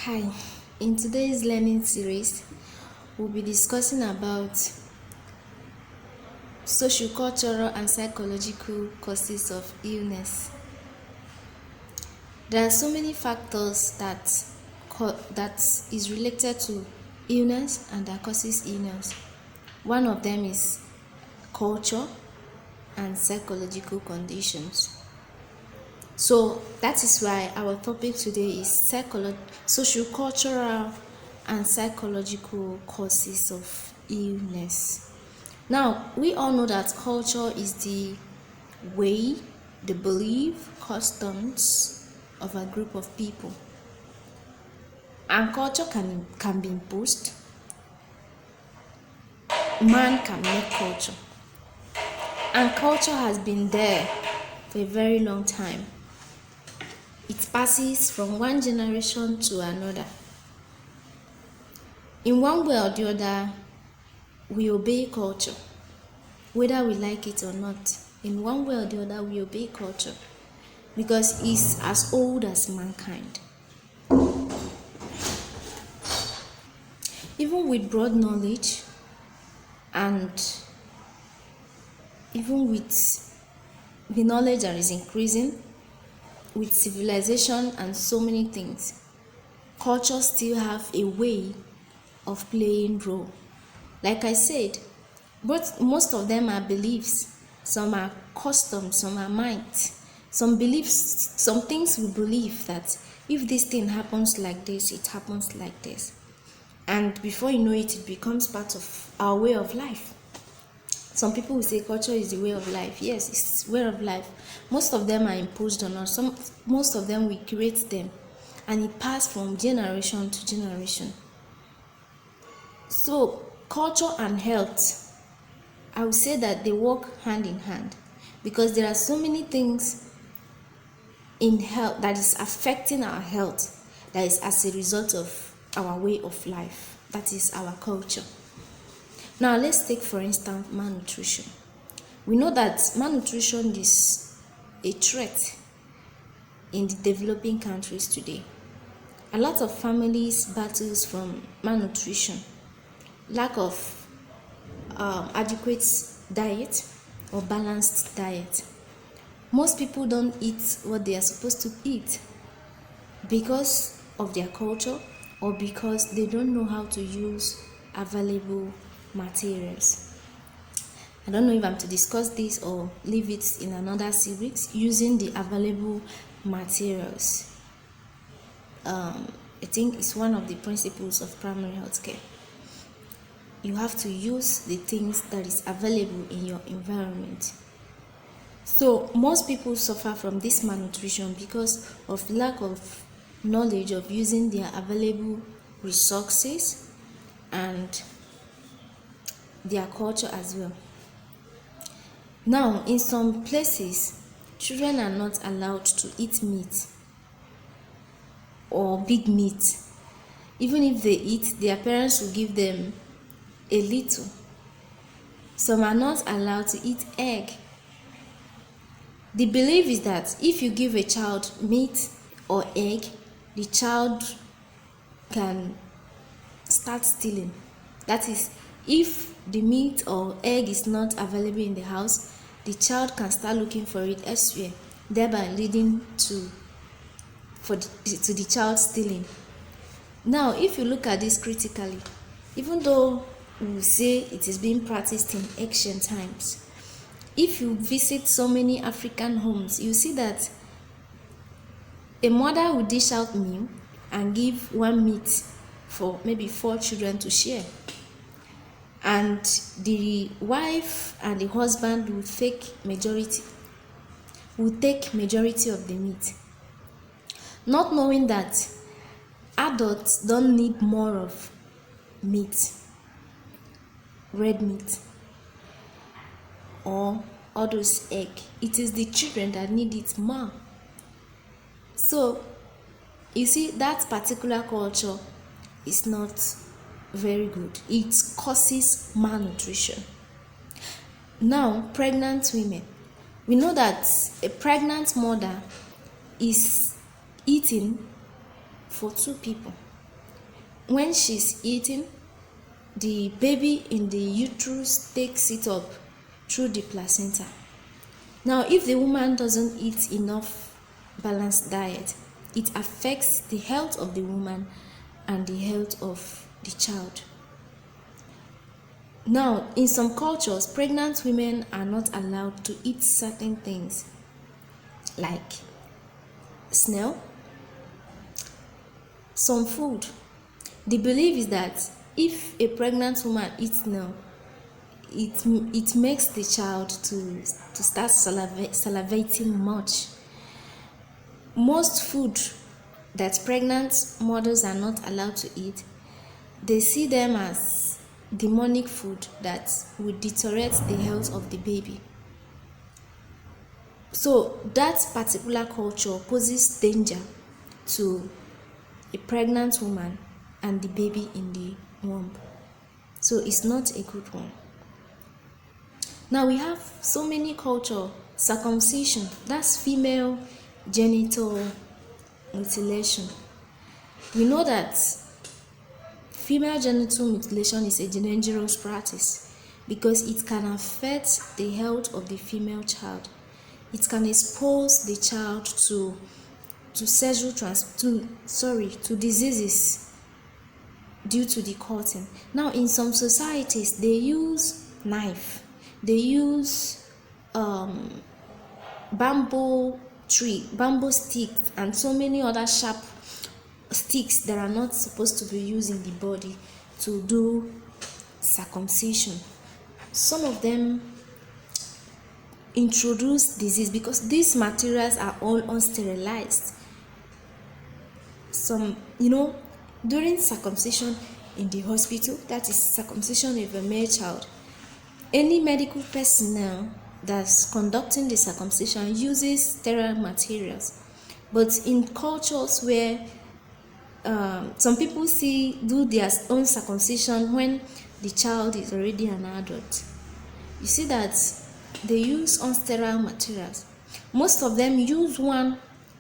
Hi, in today's learning series, we'll be discussing about sociocultural and psychological causes of illness. There are so many factors that is related to illness and that causes illness. One of them is culture and psychological conditions. So that is why our topic today is sociocultural and psychological causes of illness. Now, we all know that culture is the way, the belief, customs of a group of people. And culture can be imposed. Man can make culture. And culture has been there for a very long time. It passes from one generation to another. In one way or the other, we obey culture, whether we like it or not. In one way or the other, we obey culture because it's as old as mankind. Even with broad knowledge and even with the knowledge that is increasing, with civilization and so many things, culture still have a way of playing role. Like I said, but most of them are beliefs. Some are customs, some are might. Some beliefs, some things we believe that if this thing happens like this, it happens like this. And before you know it, it becomes part of our way of life. Some people will say culture is the way of life. Yes, it's way of life. Most of them are imposed on us. Most of them we create them, and it passed from generation to generation. So culture and health, I would say that they work hand in hand because there are so many things in health that is affecting our health that is as a result of our way of life. That is our culture. Now let's take for instance malnutrition. We know that malnutrition is a threat in the developing countries today. A lot of families battles from malnutrition, lack of adequate diet or balanced diet. Most people don't eat what they are supposed to eat because of their culture or because they don't know how to use available materials. I don't know if I'm to discuss this or leave it in another series, using the available materials. I think it's one of the principles of primary health care. You have to use the things that is available in your environment. So most people suffer from this malnutrition because of lack of knowledge of using their available resources and their culture as well. Now, in some places, children are not allowed to eat meat or big meat. Even if they eat, their parents will give them a little. Some are not allowed to eat egg. The belief is that if you give a child meat or egg, the child can start stealing. That is, if the meat or egg is not available in the house, the child can start looking for it elsewhere, thereby leading to the child stealing. Now, if you look at this critically, even though we say it is being practiced in ancient times, if you visit so many African homes, you see that a mother will dish out meal and give one meat for maybe 4 children to share. And the wife and the husband will take majority of the meat, not knowing that adults don't need more of meat, red meat, or all those egg. It is the children that need it more. So you see, that particular culture is not very good. It causes malnutrition. Now, pregnant women. We know that a pregnant mother is eating for 2 people. when she's eating, the baby in the uterus takes it up through the placenta. Now, if the woman doesn't eat enough balanced diet, it affects the health of the woman and the health of the child. Now, in some cultures, pregnant women are not allowed to eat certain things like snail, some food. The belief is that if a pregnant woman eats snail, it makes the child to start salivating much. Most food that pregnant mothers are not allowed to eat, they see them as demonic food that will deteriorate the health of the baby. So that particular culture poses danger to a pregnant woman and the baby in the womb. So it's not a good one. Now we have so many culture. Circumcision, that's female genital mutilation. We know that female genital mutilation is a dangerous practice because it can affect the health of the female child. It can expose the child to diseases due to the cutting. Now, in some societies, they use knife, they use bamboo sticks, and so many other sharp sticks that are not supposed to be used in the body to do circumcision. Some of them introduce disease because these materials are all unsterilized. During circumcision in the hospital, that is circumcision of a male child, any medical personnel that's conducting the circumcision uses sterile materials. But in cultures where some people do their own circumcision when the child is already an adult, you see that they use unsterile materials. Most of them use one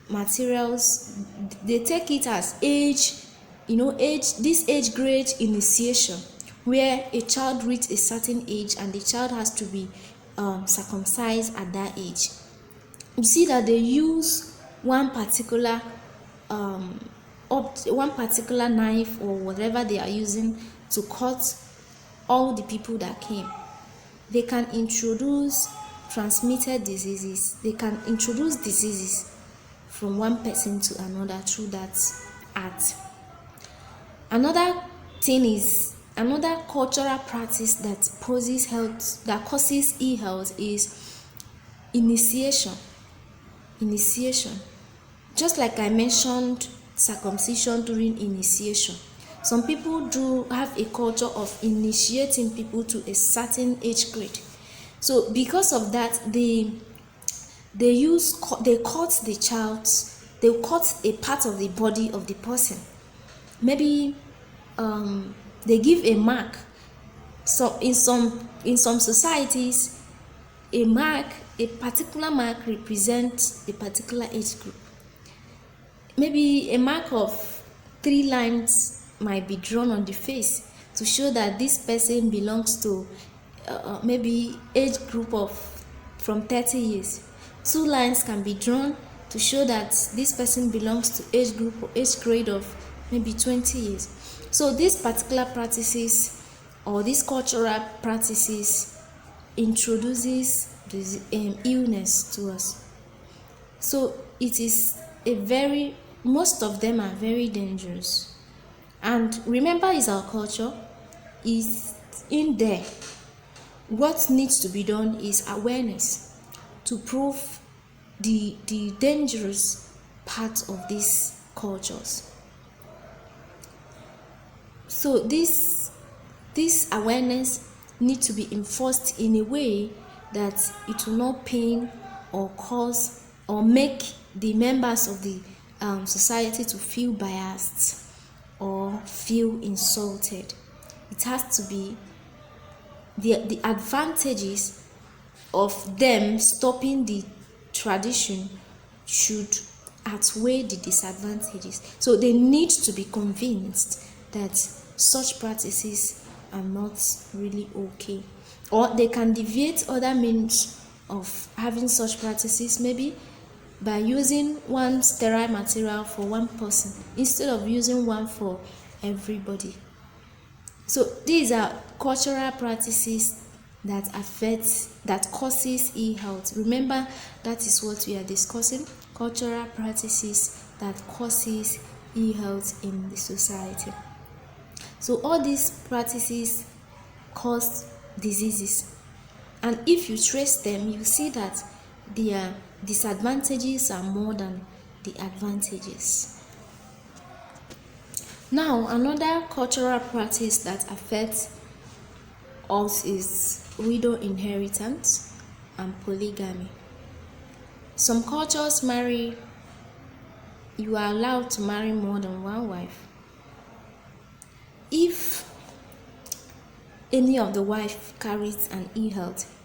materials. They take it as age grade initiation, where a child reaches a certain age and the child has to be circumcised at that age. You see that they use one particular knife or whatever they are using to cut all the people that came. They can introduce transmitted diseases. They can introduce diseases from one person to another through that act. Another cultural practice that causes ill health is initiation. Just like I mentioned, circumcision during initiation. Some people do have a culture of initiating people to a certain age grade. So because of that, they cut the child. They cut a part of the body of the person. Maybe they give a mark. So in some societies, a particular mark represents a particular age group. Maybe a mark of 3 lines might be drawn on the face to show that this person belongs to maybe age group of from 30 years. 2 lines can be drawn to show that this person belongs to age group or age grade of maybe 20 years. So these particular practices or these cultural practices introduces this illness to us. So it is most of them are very dangerous. And remember, is our culture is in there. What needs to be done is awareness to prove the dangerous part of these cultures. So this awareness needs to be enforced in a way that it will not pain or cause or make the members of the society to feel biased or feel insulted. It has to be the advantages of them stopping the tradition should outweigh the disadvantages. So they need to be convinced that such practices are not really okay, or they can deviate other means of having such practices, maybe by using one sterile material for one person instead of using one for everybody. So these are cultural practices that causes ill health. Remember, that is what we are discussing, cultural practices that causes ill health in the society. So all these practices cause diseases, and if you trace them, you see that their disadvantages are more than the advantages. Now, another cultural practice that affects us is widow inheritance and polygamy. Some cultures you are allowed to marry more than one wife. If any of the wife carries an ill health,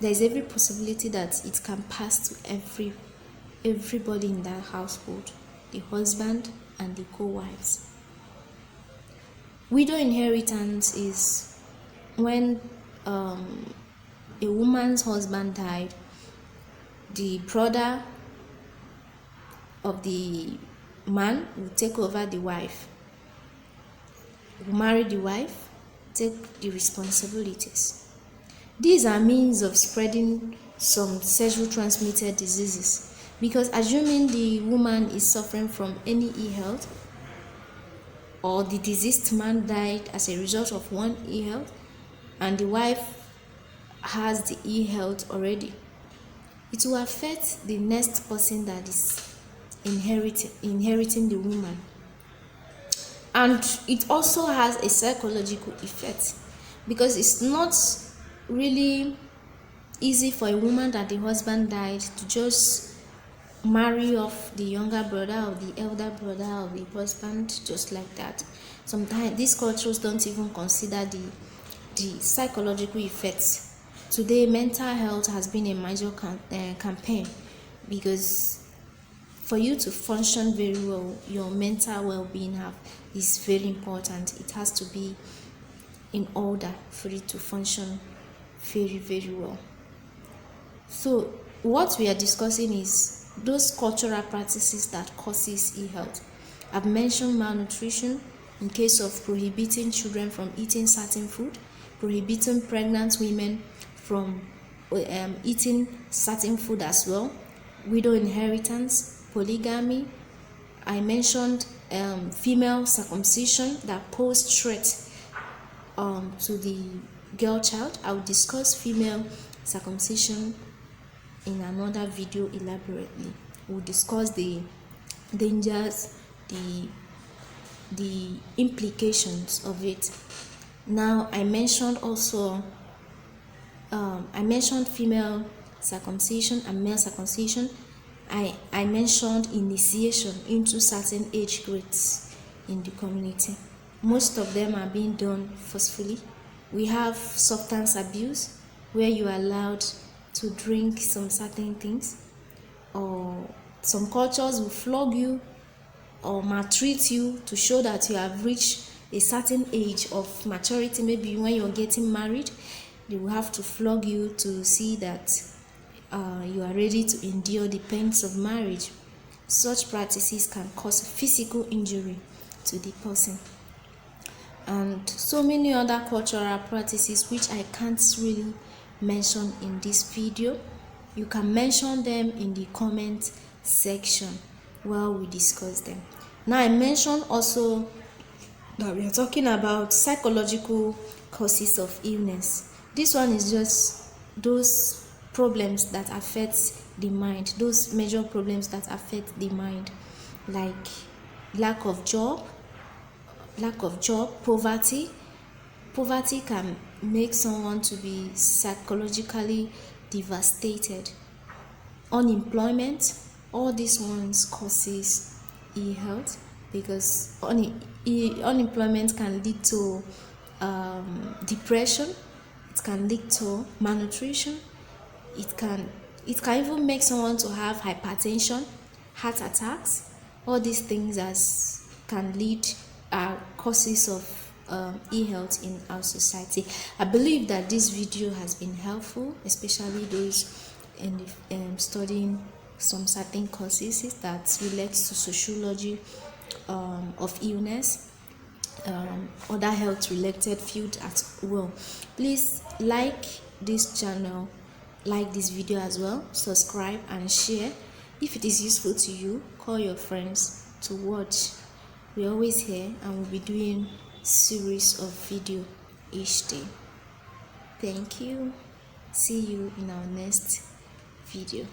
there is every possibility that it can pass to everybody in that household, the husband and the co-wives. Widow inheritance is when a woman's husband died, the brother of the man will take over the wife, will marry the wife, take the responsibilities. These are means of spreading some sexually transmitted diseases, because assuming the woman is suffering from any ill health, or the deceased man died as a result of one ill health, and the wife has the ill health already, it will affect the next person that is inheriting the woman. And it also has a psychological effect, because it's not really easy for a woman that the husband died to just marry off the younger brother or the elder brother of the husband just like that. Sometimes these cultures don't even consider the psychological effects. Today, mental health has been a major campaign, because for you to function very well, your mental well-being is very important. It has to be in order for it to function very, very well. So what we are discussing is those cultural practices that causes ill health. I've mentioned malnutrition in case of prohibiting children from eating certain food, prohibiting pregnant women from eating certain food as well, widow inheritance, polygamy. I mentioned female circumcision that pose threat to the girl child. I will discuss female circumcision in another video elaborately. We'll discuss the dangers, the implications of it. Now, I mentioned also female circumcision and male circumcision. I mentioned initiation into certain age grades in the community. Most of them are being done forcefully. We have substance abuse, where you are allowed to drink some certain things, or some cultures will flog you or maltreat you to show that you have reached a certain age of maturity. Maybe when you're getting married, they will have to flog you to see that you are ready to endure the pains of marriage. Such practices can cause physical injury to the person, and so many other cultural practices which I can't really mention in this video. You can mention them in the comment section while we discuss them. Now, I mentioned also that we are talking about psychological causes of illness. This one is just those problems that affect the mind, those major problems that affect the mind, like lack of job, poverty. Poverty can make someone to be psychologically devastated. Unemployment, all these ones causes ill health, because unemployment can lead to depression. It can lead to malnutrition. It can even make someone to have hypertension, heart attacks. All these things can lead causes of e-health in our society. I believe that this video has been helpful, especially those in studying some certain courses that relates to sociology of illness, other health related field as well. Please like this channel, like this video as well, subscribe and share. If it is useful to you, call your friends to watch. We're always here and we'll be doing series of video each day. Thank you. See you in our next video.